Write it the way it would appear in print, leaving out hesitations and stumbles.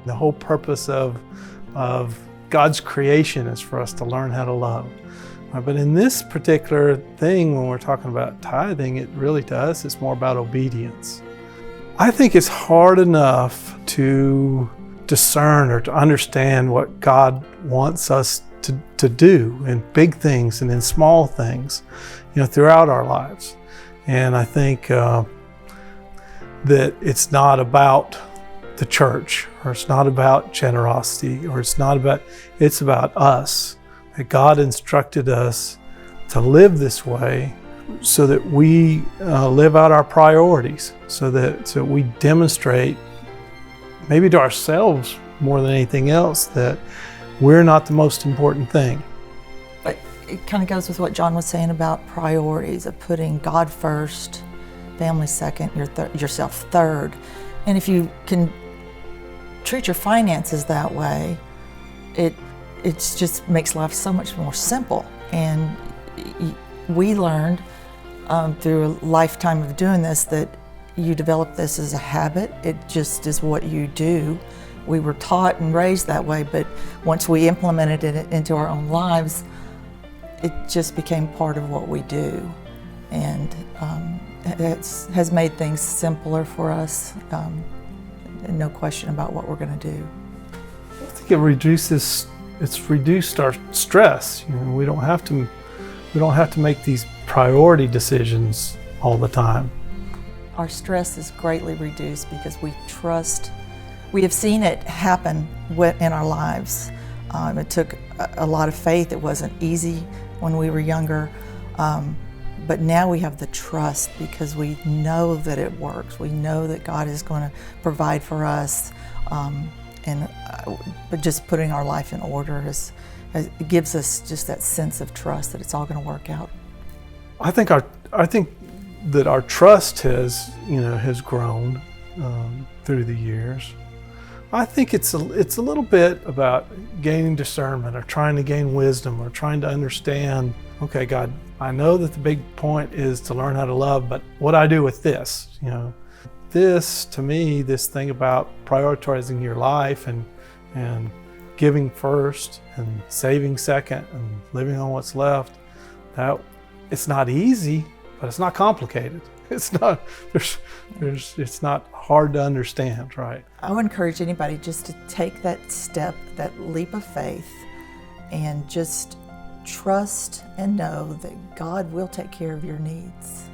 The whole purpose of God's creation is for us to learn how to love. But in this particular thing, when we're talking about tithing, it really to us, it's more about obedience. I think it's hard enough to discern or to understand what God wants us to do in big things and in small things, throughout our lives. And I think that it's not about the church, or it's not about generosity, or it's about us. That God instructed us to live this way so that we live out our priorities, so we demonstrate, maybe to ourselves more than anything else, that we're not the most important thing. But it kind of goes with what John was saying about priorities, of putting God first, family second, yourself third. And if you can treat your finances that way, it just makes life so much more simple. And we learned through a lifetime of doing this that you develop this as a habit. It just is what you do. We were taught and raised that way, but once we implemented it into our own lives, it just became part of what we do. And it has made things simpler for us. No question about what we're going to do. I think it's reduced our stress. We don't have to make these priority decisions all the time. Our stress is greatly reduced because we have seen it happen in our lives. It took a lot of faith. It wasn't easy when we were younger, but now we have the trust because we know that it works. We know that God is going to provide for us, but just putting our life in order it gives us just that sense of trust that it's all going to work out. I think that our trust has grown through the years. I think it's a little bit about gaining discernment, or trying to gain wisdom, or trying to understand, okay, God, I know that the big point is to learn how to love, but what do I do with this? This, to me, this thing about prioritizing your life and giving first and saving second and living on what's left, that it's not easy, but it's not complicated. It's not hard to understand, right? I would encourage anybody just to take that step, that leap of faith, and just trust and know that God will take care of your needs.